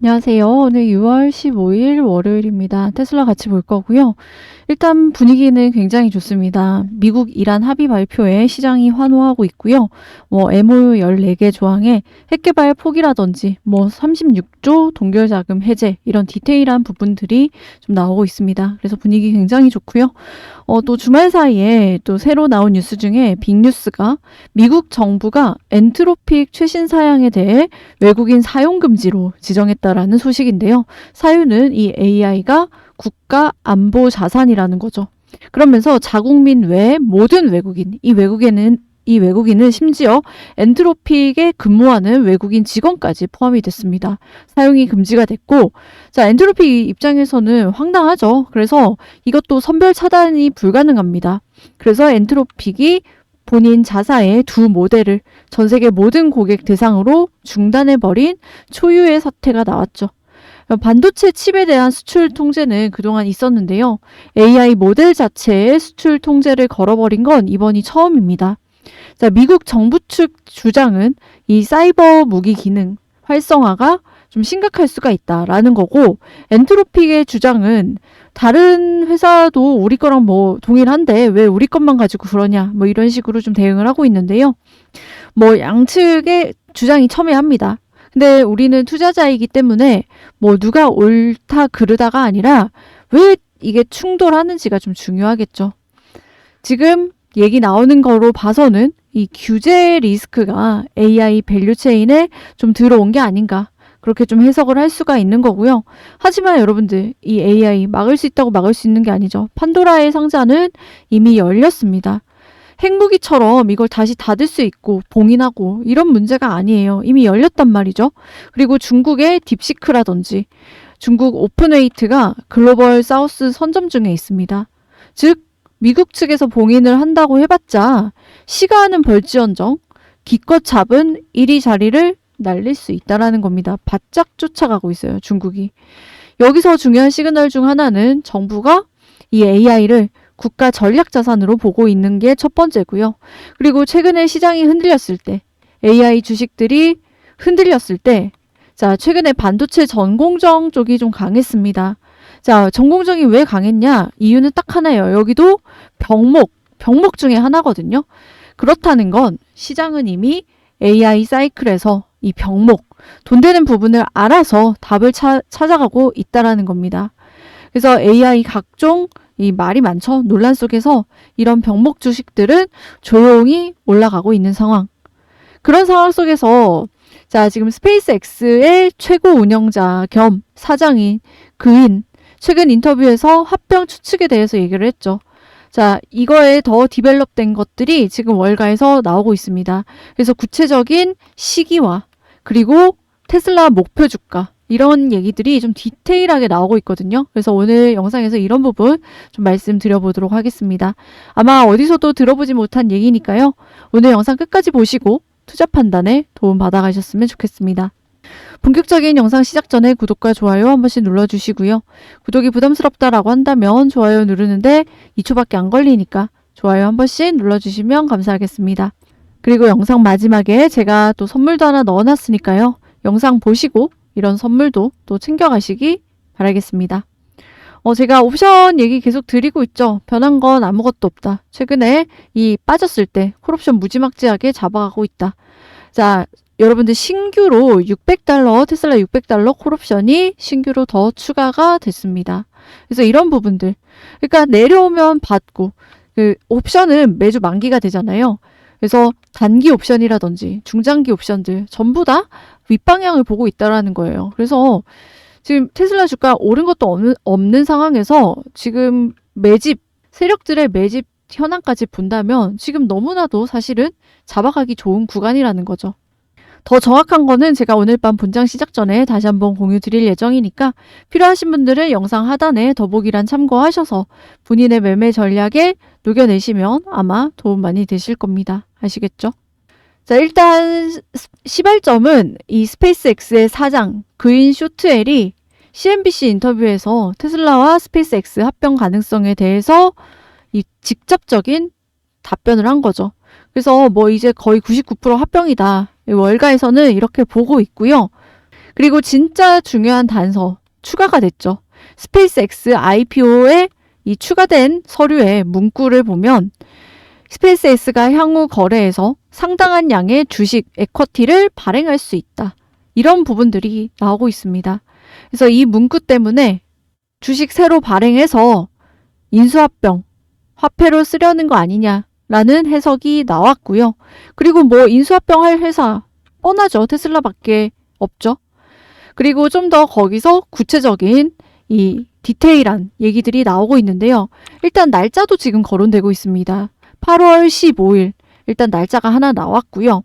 안녕하세요. 오늘 6월 15일 월요일입니다. 테슬라 같이 볼 거고요. 일단 분위기는 굉장히 좋습니다. 미국 이란 합의 발표에 시장이 환호하고 있고요. MOU 14개 조항에 핵개발 포기라든지 36조 동결 자금 해제 이런 디테일한 부분들이 좀 나오고 있습니다. 그래서 분위기 굉장히 좋고요. 또 주말 사이에 또 새로 나온 뉴스 중에 빅뉴스가 미국 정부가 엔트로픽 최신 사양에 대해 외국인 사용 금지로 지정했다라는 소식인데요. 사유는 이 AI가 국가 안보 자산이라는 거죠. 그러면서 자국민 외 모든 외국인, 이 외국인은 심지어 엔트로픽에 근무하는 외국인 직원까지 포함이 됐습니다. 사용이 금지가 됐고, 자, 엔트로픽 입장에서는 황당하죠. 그래서 이것도 선별 차단이 불가능합니다. 그래서 엔트로픽이 본인 자사의 두 모델을 전 세계 모든 고객 대상으로 중단해버린 초유의 사태가 나왔죠. 반도체 칩에 대한 수출 통제는 그동안 있었는데요. AI 모델 자체의 수출 통제를 걸어버린 건 이번이 처음입니다. 자, 미국 정부 측 주장은 이 사이버 무기 기능 활성화가 좀 심각할 수가 있다라는 거고, 엔트로픽의 주장은 다른 회사도 우리 거랑 동일한데 왜 우리 것만 가지고 그러냐 이런 식으로 좀 대응을 하고 있는데요. 양측의 주장이 첨예합니다. 근데 우리는 투자자이기 때문에 누가 옳다 그르다가 아니라 왜 이게 충돌하는지가 좀 중요하겠죠. 지금 얘기 나오는 거로 봐서는 이 규제 리스크가 AI 밸류체인에 좀 들어온 게 아닌가, 그렇게 좀 해석을 할 수가 있는 거고요. 하지만 여러분들, 이 AI 막을 수 있다고 막을 수 있는 게 아니죠. 판도라의 상자는 이미 열렸습니다. 핵무기처럼 이걸 다시 닫을 수 있고 봉인하고 이런 문제가 아니에요. 이미 열렸단 말이죠. 그리고 중국의 딥시크라든지 중국 오픈웨이트가 글로벌 사우스 선점 중에 있습니다. 즉 미국 측에서 봉인을 한다고 해봤자 시간은 벌지언정 기껏 잡은 이리 자리를 날릴 수 있다라는 겁니다. 바짝 쫓아가고 있어요, 중국이. 여기서 중요한 시그널 중 하나는 정부가 이 AI를 국가 전략 자산으로 보고 있는 게 첫 번째고요. 그리고 최근에 시장이 흔들렸을 때, AI 주식들이 흔들렸을 때, 자, 최근에 반도체 전공정 쪽이 좀 강했습니다. 자, 전공정이 왜 강했냐? 이유는 딱 하나예요. 여기도 병목 중에 하나거든요. 그렇다는 건 시장은 이미 AI 사이클에서 이 병목, 돈 되는 부분을 알아서 답을 찾아가고 있다라는 겁니다. 그래서 AI 각종 이 말이 많죠. 논란 속에서 이런 병목 주식들은 조용히 올라가고 있는 상황. 그런 상황 속에서 자, 지금 스페이스X의 최고 운영자 겸 사장인 그인 최근 인터뷰에서 합병 추측에 대해서 얘기를 했죠. 자, 이거에 더 디벨롭된 것들이 지금 월가에서 나오고 있습니다. 그래서 구체적인 시기와 그리고 테슬라 목표 주가 이런 얘기들이 좀 디테일하게 나오고 있거든요. 그래서 오늘 영상에서 이런 부분 좀 말씀드려보도록 하겠습니다. 아마 어디서도 들어보지 못한 얘기니까요. 오늘 영상 끝까지 보시고 투자 판단에 도움 받아가셨으면 좋겠습니다. 본격적인 영상 시작 전에 구독과 좋아요 한 번씩 눌러주시고요. 구독이 부담스럽다라고 한다면 좋아요 누르는데 2초밖에 안 걸리니까 좋아요 한 번씩 눌러주시면 감사하겠습니다. 그리고 영상 마지막에 제가 또 선물도 하나 넣어놨으니까요. 영상 보시고 이런 선물도 또 챙겨가시기 바라겠습니다. 제가 옵션 얘기 계속 드리고 있죠. 변한 건 아무것도 없다. 최근에 이 빠졌을 때 콜옵션 무지막지하게 잡아가고 있다. 자, 여러분들 신규로 $600, 테슬라 $600 콜옵션이 신규로 더 추가가 됐습니다. 그래서 이런 부분들. 그러니까 내려오면 받고, 그 옵션은 매주 만기가 되잖아요. 그래서 단기 옵션이라든지 중장기 옵션들 전부 다 윗방향을 보고 있다라는 거예요. 그래서 지금 테슬라 주가 오른 것도 없는 상황에서 지금 세력들의 매집 현황까지 본다면 지금 너무나도 사실은 잡아가기 좋은 구간이라는 거죠. 더 정확한 거는 제가 오늘 밤 본장 시작 전에 다시 한번 공유 드릴 예정이니까 필요하신 분들은 영상 하단에 더보기란 참고하셔서 본인의 매매 전략에 녹여내시면 아마 도움 많이 되실 겁니다. 아시겠죠? 자, 일단 시발점은 이 스페이스X의 사장 그인 쇼트웰이 CNBC 인터뷰에서 테슬라와 스페이스X 합병 가능성에 대해서 이 직접적인 답변을 한 거죠. 그래서 이제 거의 99% 합병이다. 월가에서는 이렇게 보고 있고요. 그리고 진짜 중요한 단서 추가가 됐죠. 스페이스X IPO에 이 추가된 서류의 문구를 보면 스페이스X가 향후 거래에서 상당한 양의 주식 에쿼티를 발행할 수 있다. 이런 부분들이 나오고 있습니다. 그래서 이 문구 때문에 주식 새로 발행해서 인수합병, 화폐로 쓰려는 거 아니냐라는 해석이 나왔고요. 그리고 뭐 인수합병 할 회사 뻔하죠. 테슬라밖에 없죠. 그리고 좀 더 거기서 구체적인 이 디테일한 얘기들이 나오고 있는데요. 일단 날짜도 지금 거론되고 있습니다. 8월 15일 일단 날짜가 하나 나왔고요.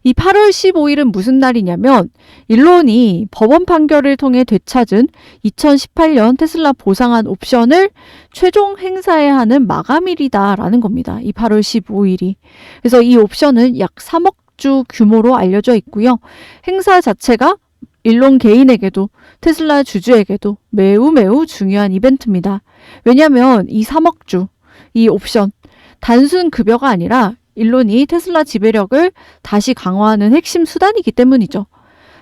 이 8월 15일은 무슨 날이냐면 일론이 법원 판결을 통해 되찾은 2018년 테슬라 보상한 옵션을 최종 행사해야 하는 마감일이다라는 겁니다. 이 8월 15일이. 그래서 이 옵션은 약 3억 주 규모로 알려져 있고요. 행사 자체가 일론 개인에게도 테슬라 주주에게도 매우 매우 중요한 이벤트입니다. 왜냐하면 이 3억 주, 이 옵션 단순 급여가 아니라 일론이 테슬라 지배력을 다시 강화하는 핵심 수단이기 때문이죠.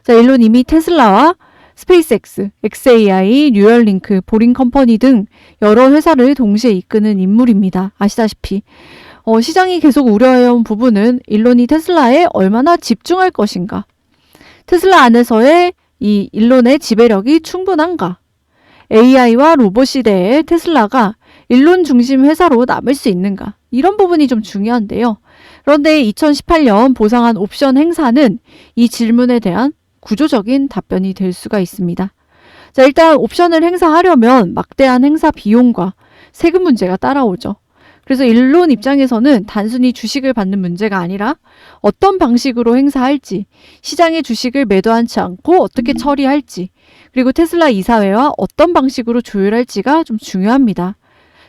자, 일론 이미 테슬라와 스페이스X, xAI, 뉴럴링크, 보링컴퍼니 등 여러 회사를 동시에 이끄는 인물입니다. 아시다시피 시장이 계속 우려해온 부분은 일론이 테슬라에 얼마나 집중할 것인가. 테슬라 안에서의 이 일론의 지배력이 충분한가. AI와 로봇 시대에 테슬라가 일론 중심 회사로 남을 수 있는가. 이런 부분이 좀 중요한데요. 그런데 2018년 보상한 옵션 행사는 이 질문에 대한 구조적인 답변이 될 수가 있습니다. 자, 일단 옵션을 행사하려면 막대한 행사 비용과 세금 문제가 따라오죠. 그래서 일론 입장에서는 단순히 주식을 받는 문제가 아니라 어떤 방식으로 행사할지, 시장의 주식을 매도하지 않고 어떻게 처리할지, 그리고 테슬라 이사회와 어떤 방식으로 조율할지가 좀 중요합니다.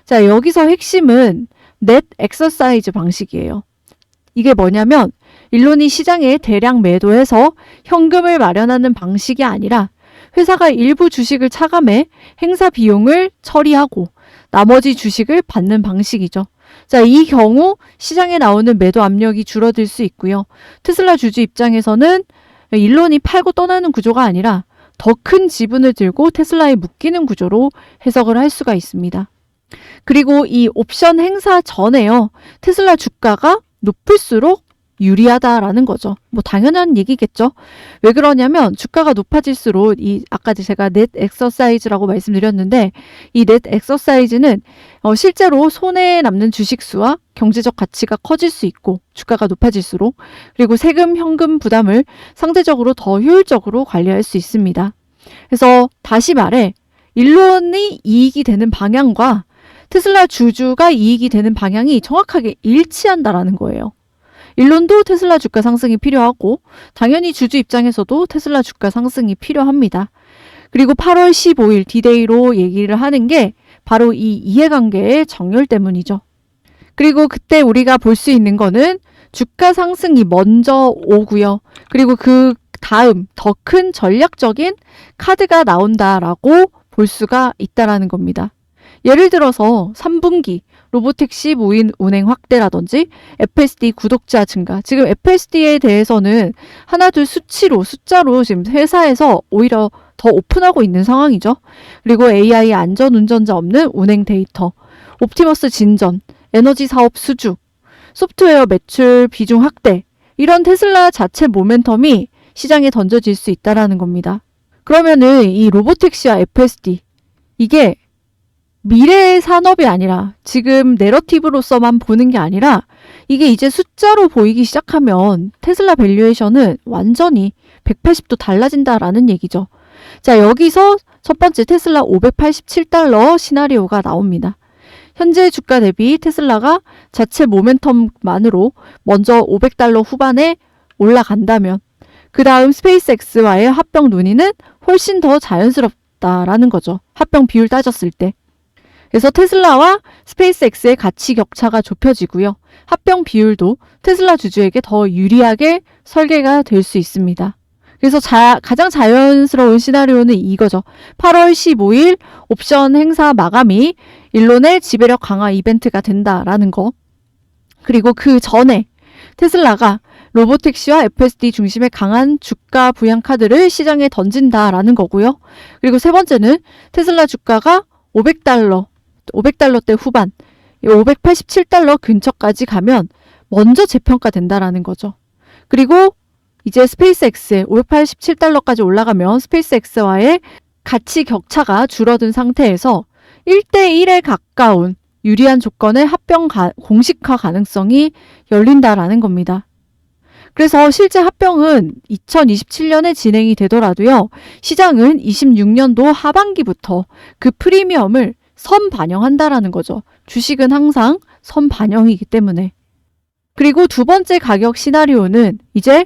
자, 여기서 핵심은 넷 엑서사이즈 방식이에요. 이게 뭐냐면 일론이 시장에 대량 매도해서 현금을 마련하는 방식이 아니라 회사가 일부 주식을 차감해 행사 비용을 처리하고 나머지 주식을 받는 방식이죠. 자, 이 경우 시장에 나오는 매도 압력이 줄어들 수 있고요. 테슬라 주주 입장에서는 일론이 팔고 떠나는 구조가 아니라 더 큰 지분을 들고 테슬라에 묶이는 구조로 해석을 할 수가 있습니다. 그리고 이 옵션 행사 전에요. 테슬라 주가가 높을수록 유리하다라는 거죠. 뭐 당연한 얘기겠죠. 왜 그러냐면 주가가 높아질수록 이 아까 제가 넷 엑서사이즈라고 말씀드렸는데 이 넷 엑서사이즈는 실제로 손에 남는 주식 수와 경제적 가치가 커질 수 있고 주가가 높아질수록 그리고 세금 현금 부담을 상대적으로 더 효율적으로 관리할 수 있습니다. 그래서 다시 말해 일론이 이익이 되는 방향과 테슬라 주주가 이익이 되는 방향이 정확하게 일치한다라는 거예요. 일론도 테슬라 주가 상승이 필요하고 당연히 주주 입장에서도 테슬라 주가 상승이 필요합니다. 그리고 8월 15일 디데이로 얘기를 하는 게 바로 이 이해관계의 정렬 때문이죠. 그리고 그때 우리가 볼 수 있는 거는 주가 상승이 먼저 오고요. 그리고 그 다음 더 큰 전략적인 카드가 나온다라고 볼 수가 있다라는 겁니다. 예를 들어서 3분기 로보택시 무인 운행 확대라든지 FSD 구독자 증가. 지금 FSD에 대해서는 하나둘 수치로 숫자로 지금 회사에서 오히려 더 오픈하고 있는 상황이죠. 그리고 AI 안전운전자 없는 운행 데이터, 옵티머스 진전, 에너지 사업 수주, 소프트웨어 매출 비중 확대 이런 테슬라 자체 모멘텀이 시장에 던져질 수 있다라는 겁니다. 그러면은 이 로보택시와 FSD 이게 미래의 산업이 아니라 지금 내러티브로서만 보는 게 아니라 이게 이제 숫자로 보이기 시작하면 테슬라 밸류에이션은 완전히 180도 달라진다라는 얘기죠. 자, 여기서 첫 번째 테슬라 587달러 시나리오가 나옵니다. 현재 주가 대비 테슬라가 자체 모멘텀만으로 먼저 500달러 후반에 올라간다면 그 다음 스페이스X와의 합병 논의는 훨씬 더 자연스럽다라는 거죠. 합병 비율 따졌을 때. 그래서 테슬라와 스페이스X의 가치 격차가 좁혀지고요. 합병 비율도 테슬라 주주에게 더 유리하게 설계가 될 수 있습니다. 그래서 가장 자연스러운 시나리오는 이거죠. 8월 15일 옵션 행사 마감이 일론의 지배력 강화 이벤트가 된다라는 거. 그리고 그 전에 테슬라가 로보택시와 FSD 중심의 강한 주가 부양 카드를 시장에 던진다라는 거고요. 그리고 세 번째는 테슬라 주가가 500달러대 후반, 587달러 근처까지 가면 먼저 재평가된다라는 거죠. 그리고 이제 스페이스X에 587달러까지 올라가면 스페이스X와의 가치 격차가 줄어든 상태에서 1대1에 가까운 유리한 조건의 공식화 가능성이 열린다라는 겁니다. 그래서 실제 합병은 2027년에 진행이 되더라도요. 시장은 26년도 하반기부터 그 프리미엄을 선반영한다라는 거죠. 주식은 항상 선반영이기 때문에. 그리고 두 번째 가격 시나리오는 이제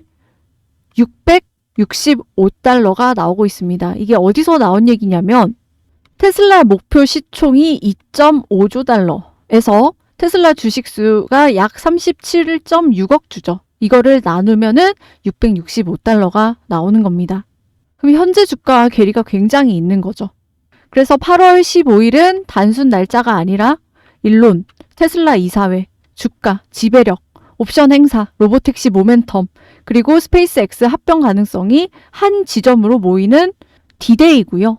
665달러가 나오고 있습니다. 이게 어디서 나온 얘기냐면 테슬라 목표 시총이 2.5조 달러에서 테슬라 주식수가 약 37.6억 주죠. 이거를 나누면은 665달러가 나오는 겁니다. 그럼 현재 주가와 괴리가 굉장히 있는 거죠. 그래서 8월 15일은 단순 날짜가 아니라 일론, 테슬라 이사회, 주가, 지배력, 옵션 행사, 로보택시 모멘텀, 그리고 스페이스X 합병 가능성이 한 지점으로 모이는 디데이고요.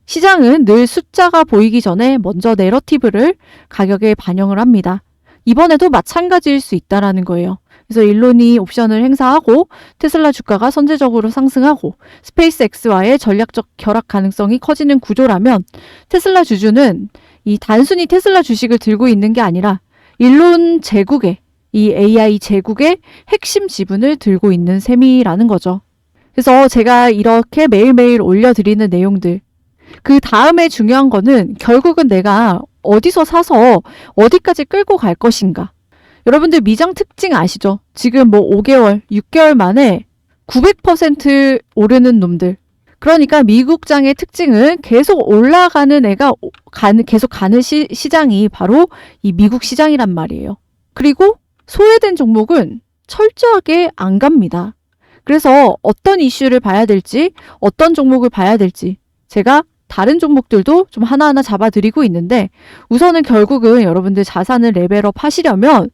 시장은 늘 숫자가 보이기 전에 먼저 내러티브를 가격에 반영을 합니다. 이번에도 마찬가지일 수 있다는 거예요. 그래서 일론이 옵션을 행사하고 테슬라 주가가 선제적으로 상승하고 스페이스X와의 전략적 결합 가능성이 커지는 구조라면 테슬라 주주는 이 단순히 테슬라 주식을 들고 있는 게 아니라 일론 제국의 이 AI 제국의 핵심 지분을 들고 있는 셈이라는 거죠. 그래서 제가 이렇게 매일매일 올려드리는 내용들, 그 다음에 중요한 거는 결국은 내가 어디서 사서 어디까지 끌고 갈 것인가. 여러분들 미장 특징 아시죠? 지금 뭐 5개월, 6개월 만에 900% 오르는 놈들. 그러니까 미국장의 특징은 계속 올라가는 애가 계속 가는 시장이 바로 이 미국 시장이란 말이에요. 그리고 소외된 종목은 철저하게 안 갑니다. 그래서 어떤 이슈를 봐야 될지, 어떤 종목을 봐야 될지 제가 다른 종목들도 좀 하나하나 잡아드리고 있는데 우선은 결국은 여러분들 자산을 레벨업 하시려면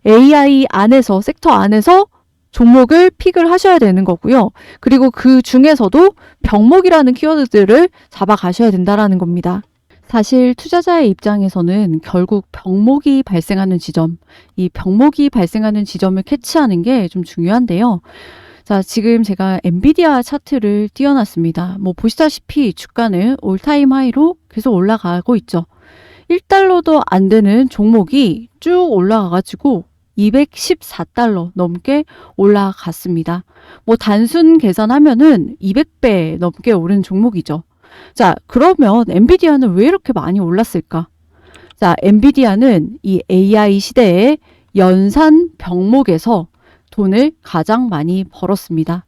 AI 안에서, 섹터 안에서 종목을 픽을 하셔야 되는 거고요. 그리고 그 중에서도 병목이라는 키워드들을 잡아가셔야 된다는 겁니다. 사실 투자자의 입장에서는 결국 병목이 발생하는 지점, 이 병목이 발생하는 지점을 캐치하는 게 좀 중요한데요. 자, 지금 제가 엔비디아 차트를 띄워놨습니다. 뭐 보시다시피 주가는 올타임 하이로 계속 올라가고 있죠. 1달러도 안 되는 종목이 쭉 올라가가지고 214달러 넘게 올라갔습니다. 뭐 단순 계산하면은 200배 넘게 오른 종목이죠. 자, 그러면 엔비디아는 왜 이렇게 많이 올랐을까? 자, 엔비디아는 이 AI 시대의 연산 병목에서 돈을 가장 많이 벌었습니다.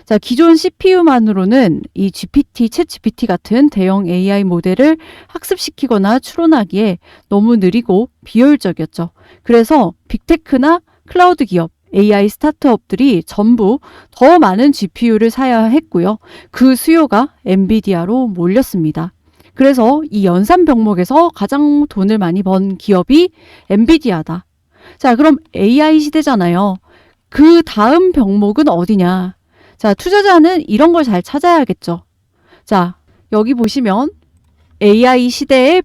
자, 기존 CPU만으로는 이 GPT, 챗GPT 같은 대형 AI 모델을 학습시키거나 추론하기에 너무 느리고 비효율적이었죠. 그래서 빅테크나 클라우드 기업, AI 스타트업들이 전부 더 많은 GPU를 사야 했고요. 그 수요가 엔비디아로 몰렸습니다. 그래서 이 연산 병목에서 가장 돈을 많이 번 기업이 엔비디아다. 자, 그럼 AI 시대잖아요. 그 다음 병목은 어디냐? 자, 투자자는 이런 걸 잘 찾아야겠죠. 자, 여기 보시면 AI 시대의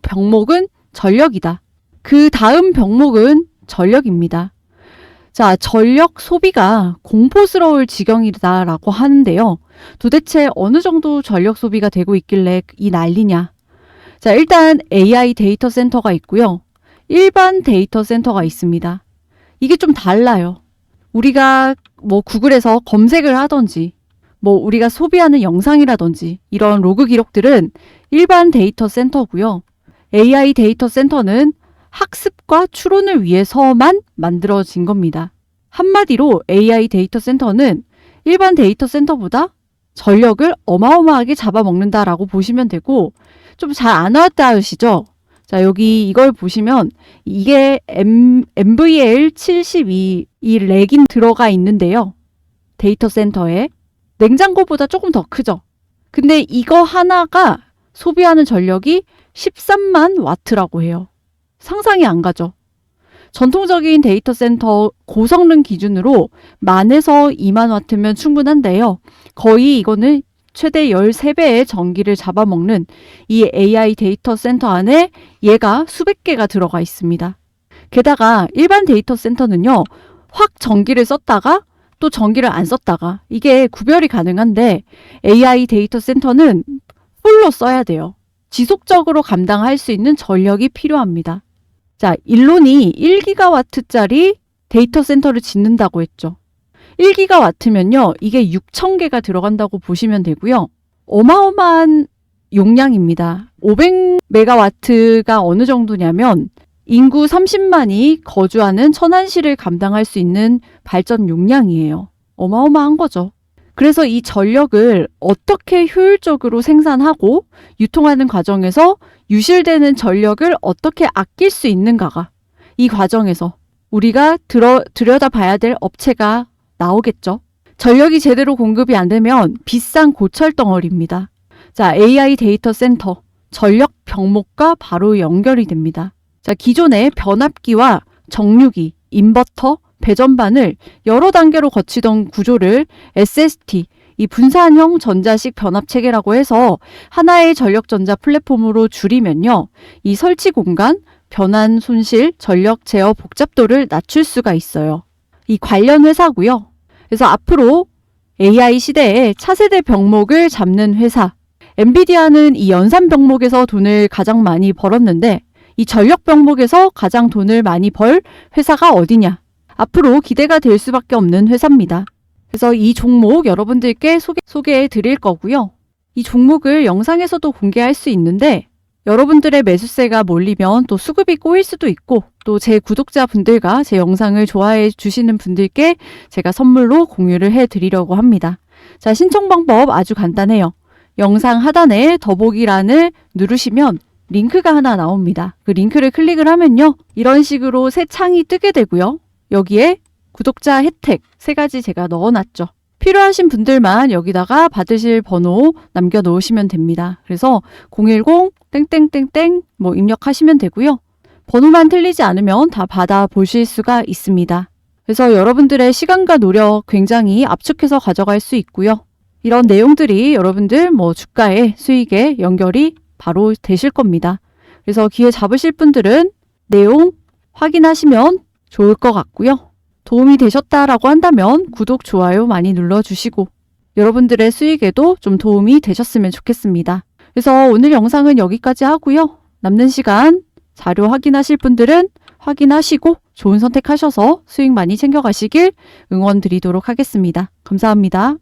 병목은 전력이다. 그 다음 병목은 전력입니다. 자, 전력 소비가 공포스러울 지경이다라고 하는데요. 도대체 어느 정도 전력 소비가 되고 있길래 이 난리냐? 자, 일단 AI 데이터 센터가 있고요. 일반 데이터 센터가 있습니다. 이게 좀 달라요. 우리가 뭐 구글에서 검색을 하던지 뭐 우리가 소비하는 영상이라든지 이런 로그 기록들은 일반 데이터 센터고요. AI 데이터 센터는 학습과 추론을 위해서만 만들어진 겁니다. 한마디로 AI 데이터 센터는 일반 데이터 센터보다 전력을 어마어마하게 잡아먹는다라고 보시면 되고 좀 잘 안 왔다 하시죠? 자, 여기 이걸 보시면 이게 NVL72 이 렉인 들어가 있는데요. 데이터 센터에 냉장고보다 조금 더 크죠. 근데 이거 하나가 소비하는 전력이 13만 와트라고 해요. 상상이 안 가죠. 전통적인 데이터 센터 고성능 기준으로 10,000에서 20,000 와트면 충분한데요. 거의 이거는 최대 13배의 전기를 잡아먹는 이 AI 데이터 센터 안에 얘가 수백 개가 들어가 있습니다. 게다가 일반 데이터 센터는요, 확 전기를 썼다가 또 전기를 안 썼다가 이게 구별이 가능한데 AI 데이터 센터는 풀로 써야 돼요. 지속적으로 감당할 수 있는 전력이 필요합니다. 자, 일론이 1기가와트짜리 데이터 센터를 짓는다고 했죠. 1기가와트면요, 이게 6,000개가 들어간다고 보시면 되고요. 어마어마한 용량입니다. 500메가와트가 어느 정도냐면 인구 30만이 거주하는 천안시를 감당할 수 있는 발전 용량이에요. 어마어마한 거죠. 그래서 이 전력을 어떻게 효율적으로 생산하고 유통하는 과정에서 유실되는 전력을 어떻게 아낄 수 있는가가 이 과정에서 우리가 들여다봐야 될 업체가 나오겠죠. 전력이 제대로 공급이 안 되면 비싼 고철 덩어리입니다. 자, AI 데이터 센터 전력 병목과 바로 연결이 됩니다. 자, 기존의 변압기와 정류기, 인버터, 배전반을 여러 단계로 거치던 구조를 SST, 이 분산형 전자식 변압 체계라고 해서 하나의 전력전자 플랫폼으로 줄이면요, 이 설치 공간, 변환 손실, 전력 제어 복잡도를 낮출 수가 있어요. 이 관련 회사고요. 그래서 앞으로 AI 시대에 차세대 병목을 잡는 회사, 엔비디아는 이 연산 병목에서 돈을 가장 많이 벌었는데 이 전력 병목에서 가장 돈을 많이 벌 회사가 어디냐? 앞으로 기대가 될 수밖에 없는 회사입니다. 그래서 이 종목 여러분들께 소개해 드릴 거고요. 이 종목을 영상에서도 공개할 수 있는데 여러분들의 매수세가 몰리면 또 수급이 꼬일 수도 있고 또 제 구독자분들과 제 영상을 좋아해 주시는 분들께 제가 선물로 공유를 해 드리려고 합니다. 자, 신청 방법 아주 간단해요. 영상 하단에 더보기란을 누르시면 링크가 하나 나옵니다. 그 링크를 클릭을 하면요, 이런 식으로 새 창이 뜨게 되고요. 여기에 구독자 혜택 3가지 제가 넣어놨죠. 필요하신 분들만 여기다가 받으실 번호 남겨놓으시면 됩니다. 그래서 010 땡땡땡땡 뭐 입력하시면 되고요. 번호만 틀리지 않으면 다 받아보실 수가 있습니다. 그래서 여러분들의 시간과 노력 굉장히 압축해서 가져갈 수 있고요. 이런 내용들이 여러분들 뭐 주가의 수익에 연결이 바로 되실 겁니다. 그래서 기회 잡으실 분들은 내용 확인하시면 좋을 것 같고요. 도움이 되셨다라고 한다면 구독, 좋아요 많이 눌러주시고 여러분들의 수익에도 좀 도움이 되셨으면 좋겠습니다. 그래서 오늘 영상은 여기까지 하고요. 남는 시간 자료 확인하실 분들은 확인하시고 좋은 선택하셔서 수익 많이 챙겨가시길 응원 드리도록 하겠습니다. 감사합니다.